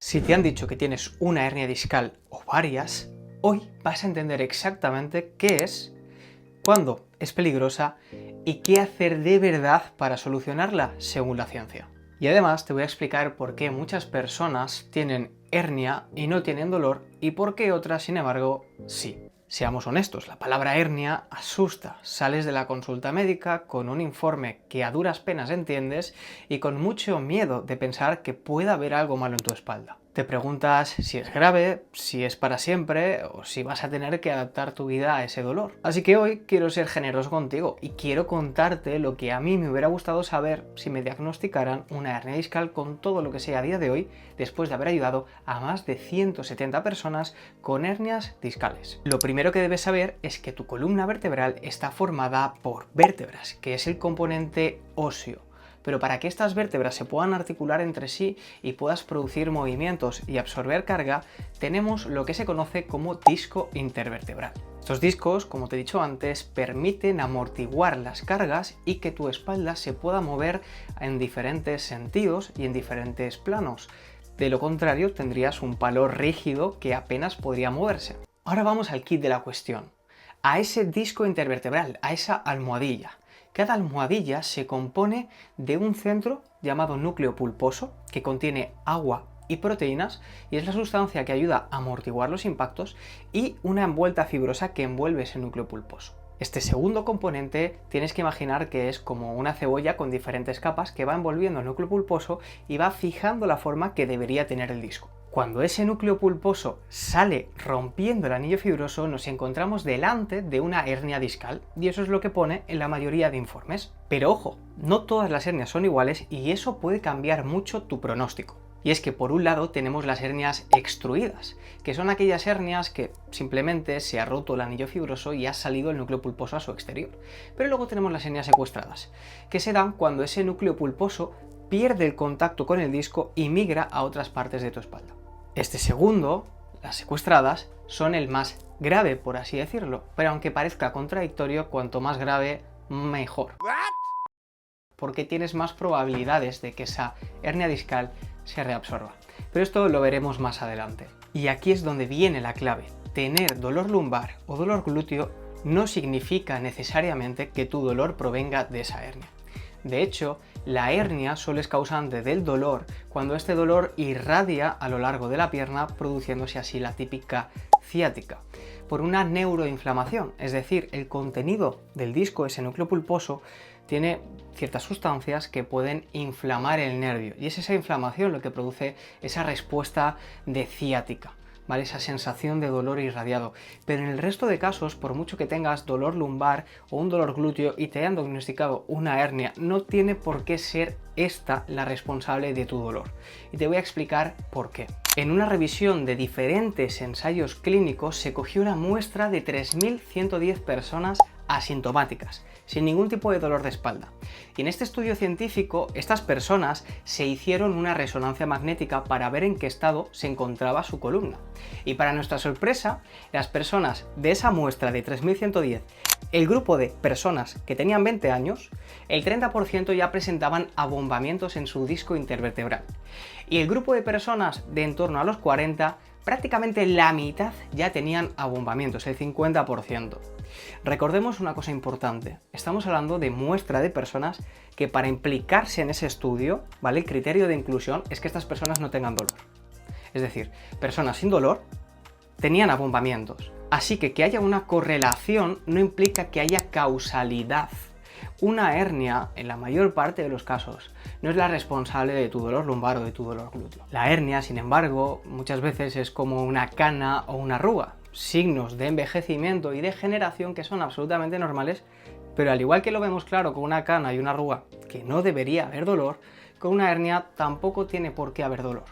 Si te han dicho que tienes una hernia discal o varias, hoy vas a entender exactamente qué es, cuándo es peligrosa y qué hacer de verdad para solucionarla según la ciencia. Y además te voy a explicar por qué muchas personas tienen hernia y no tienen dolor y por qué otras, sin embargo, sí. Seamos honestos, la palabra hernia asusta. Sales de la consulta médica con un informe que a duras penas entiendes y con mucho miedo de pensar que pueda haber algo malo en tu espalda. Te preguntas si es grave, si es para siempre o si vas a tener que adaptar tu vida a ese dolor. Así que hoy quiero ser generoso contigo y quiero contarte lo que a mí me hubiera gustado saber si me diagnosticaran una hernia discal con todo lo que sé a día de hoy, después de haber ayudado a más de 170 personas con hernias discales. Lo primero que debes saber es que tu columna vertebral está formada por vértebras, que es el componente óseo. Pero para que estas vértebras se puedan articular entre sí y puedas producir movimientos y absorber carga, tenemos lo que se conoce como disco intervertebral. Estos discos, como te he dicho antes, permiten amortiguar las cargas y que tu espalda se pueda mover en diferentes sentidos y en diferentes planos. De lo contrario, tendrías un palo rígido que apenas podría moverse. Ahora vamos al kit de la cuestión. A ese disco intervertebral, a esa almohadilla. Cada almohadilla se compone de un centro llamado núcleo pulposo, que contiene agua y proteínas, y es la sustancia que ayuda a amortiguar los impactos, y una envuelta fibrosa que envuelve ese núcleo pulposo. Este segundo componente tienes que imaginar que es como una cebolla con diferentes capas que va envolviendo el núcleo pulposo y va fijando la forma que debería tener el disco. Cuando ese núcleo pulposo sale rompiendo el anillo fibroso, nos encontramos delante de una hernia discal, y eso es lo que pone en la mayoría de informes. Pero ojo, no todas las hernias son iguales y eso puede cambiar mucho tu pronóstico. Y es que por un lado tenemos las hernias extruidas, que son aquellas hernias que simplemente se ha roto el anillo fibroso y ha salido el núcleo pulposo a su exterior. Pero luego tenemos las hernias secuestradas, que se dan cuando ese núcleo pulposo pierde el contacto con el disco y migra a otras partes de tu espalda. Este segundo, las secuestradas, son el más grave, por así decirlo, pero aunque parezca contradictorio, cuanto más grave, mejor. Porque tienes más probabilidades de que esa hernia discal se reabsorba. Pero esto lo veremos más adelante. Y aquí es donde viene la clave. Tener dolor lumbar o dolor glúteo no significa necesariamente que tu dolor provenga de esa hernia. De hecho, la hernia solo es causante del dolor cuando este dolor irradia a lo largo de la pierna, produciéndose así la típica ciática, por una neuroinflamación, es decir, el contenido del disco, ese núcleo pulposo, tiene ciertas sustancias que pueden inflamar el nervio, y es esa inflamación lo que produce esa respuesta de ciática, ¿vale? Esa sensación de dolor irradiado. Pero en el resto de casos, por mucho que tengas dolor lumbar o un dolor glúteo y te hayan diagnosticado una hernia, no tiene por qué ser esta la responsable de tu dolor. Y te voy a explicar por qué. En una revisión de diferentes ensayos clínicos se cogió una muestra de 3.110 personas asintomáticas, sin ningún tipo de dolor de espalda. Y en este estudio científico, estas personas se hicieron una resonancia magnética para ver en qué estado se encontraba su columna. Y para nuestra sorpresa, las personas de esa muestra de 3.110, el grupo de personas que tenían 20 años, el 30% ya presentaban abombamientos en su disco intervertebral. Y el grupo de personas de en torno a los 40, prácticamente la mitad ya tenían abombamientos, el 50%. Recordemos una cosa importante, estamos hablando de muestra de personas que para implicarse en ese estudio, ¿vale? El criterio de inclusión es que estas personas no tengan dolor. Es decir, personas sin dolor tenían abombamientos. Así que haya una correlación no implica que haya causalidad. Una hernia, en la mayor parte de los casos, no es la responsable de tu dolor lumbar o de tu dolor glúteo. La hernia, sin embargo, muchas veces es como una cana o una arruga, signos de envejecimiento y degeneración que son absolutamente normales, pero al igual que lo vemos claro con una cana y una arruga, que no debería haber dolor, con una hernia tampoco tiene por qué haber dolor.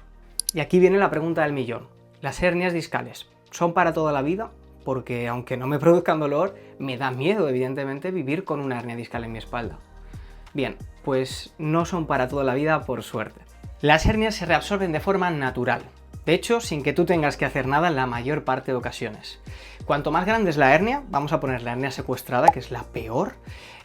Y aquí viene la pregunta del millón. ¿Las hernias discales son para toda la vida? Porque aunque no me produzcan dolor, me da miedo, evidentemente, vivir con una hernia discal en mi espalda. Bien, pues no son para toda la vida, por suerte. Las hernias se reabsorben de forma natural. De hecho, sin que tú tengas que hacer nada en la mayor parte de ocasiones. Cuanto más grande es la hernia, vamos a poner la hernia secuestrada, que es la peor,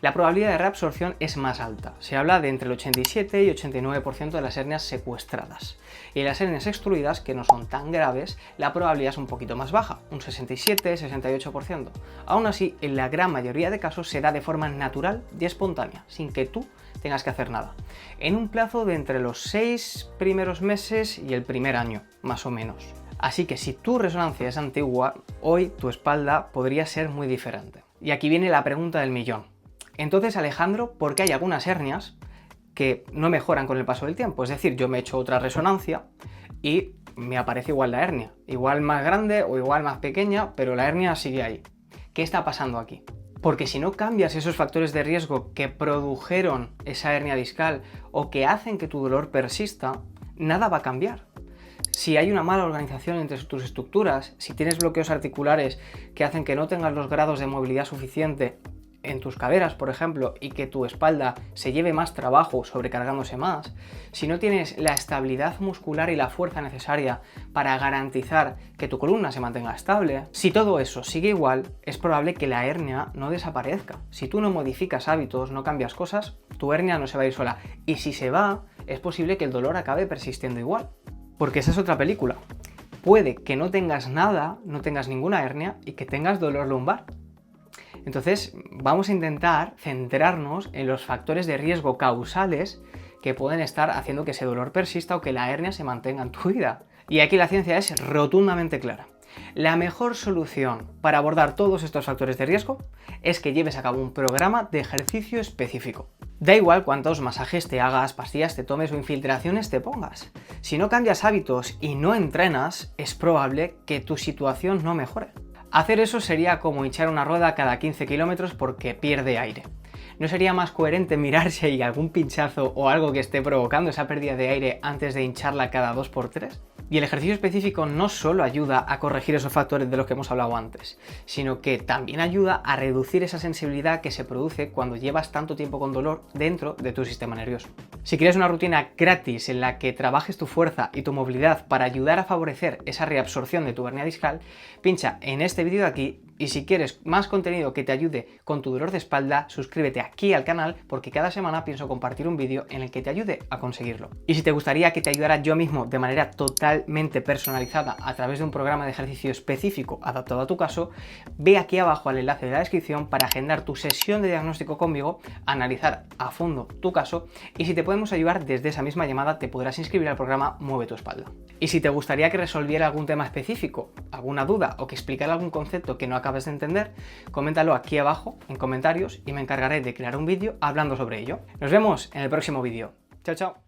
la probabilidad de reabsorción es más alta. Se habla de entre el 87 y 89% de las hernias secuestradas. Y en las hernias extruidas, que no son tan graves, la probabilidad es un poquito más baja, un 67-68%. Aún así, en la gran mayoría de casos se da de forma natural y espontánea, sin que tú tengas que hacer nada, en un plazo de entre los 6 primeros meses y el primer año, más o menos. Así que si tu resonancia es antigua, hoy tu espalda podría ser muy diferente. Y aquí viene la pregunta del millón. Entonces, Alejandro, ¿por qué hay algunas hernias que no mejoran con el paso del tiempo? Es decir, yo me he hecho otra resonancia y me aparece igual la hernia, igual más grande o igual más pequeña, pero la hernia sigue ahí. ¿Qué está pasando aquí? Porque si no cambias esos factores de riesgo que produjeron esa hernia discal o que hacen que tu dolor persista, nada va a cambiar. Si hay una mala organización entre tus estructuras, si tienes bloqueos articulares que hacen que no tengas los grados de movilidad suficiente en tus caderas, por ejemplo, y que tu espalda se lleve más trabajo sobrecargándose más, si no tienes la estabilidad muscular y la fuerza necesaria para garantizar que tu columna se mantenga estable, si todo eso sigue igual, es probable que la hernia no desaparezca. Si tú no modificas hábitos, no cambias cosas, tu hernia no se va a ir sola. Y si se va, es posible que el dolor acabe persistiendo igual. Porque esa es otra película. Puede que no tengas nada, no tengas ninguna hernia y que tengas dolor lumbar. Entonces, vamos a intentar centrarnos en los factores de riesgo causales que pueden estar haciendo que ese dolor persista o que la hernia se mantenga en tu vida. Y aquí la ciencia es rotundamente clara. La mejor solución para abordar todos estos factores de riesgo es que lleves a cabo un programa de ejercicio específico. Da igual cuántos masajes te hagas, pastillas te tomes o infiltraciones te pongas. Si no cambias hábitos y no entrenas, es probable que tu situación no mejore. Hacer eso sería como hinchar una rueda cada 15 kilómetros porque pierde aire. ¿No sería más coherente mirar si hay algún pinchazo o algo que esté provocando esa pérdida de aire antes de hincharla cada 2×3? Y el ejercicio específico no solo ayuda a corregir esos factores de los que hemos hablado antes, sino que también ayuda a reducir esa sensibilidad que se produce cuando llevas tanto tiempo con dolor dentro de tu sistema nervioso. Si quieres una rutina gratis en la que trabajes tu fuerza y tu movilidad para ayudar a favorecer esa reabsorción de tu hernia discal, pincha en este vídeo de aquí. Y si quieres más contenido que te ayude con tu dolor de espalda, suscríbete aquí al canal porque cada semana pienso compartir un vídeo en el que te ayude a conseguirlo. Y si te gustaría que te ayudara yo mismo de manera totalmente personalizada a través de un programa de ejercicio específico adaptado a tu caso, ve aquí abajo al enlace de la descripción para agendar tu sesión de diagnóstico conmigo, analizar a fondo tu caso y si te podemos ayudar desde esa misma llamada te podrás inscribir al programa Mueve tu Espalda. Y si te gustaría que resolviera algún tema específico, alguna duda o que explicara algún concepto que no acabes de entender, coméntalo aquí abajo en comentarios y me encargaré de crear un vídeo hablando sobre ello. Nos vemos en el próximo vídeo. Chao, chao.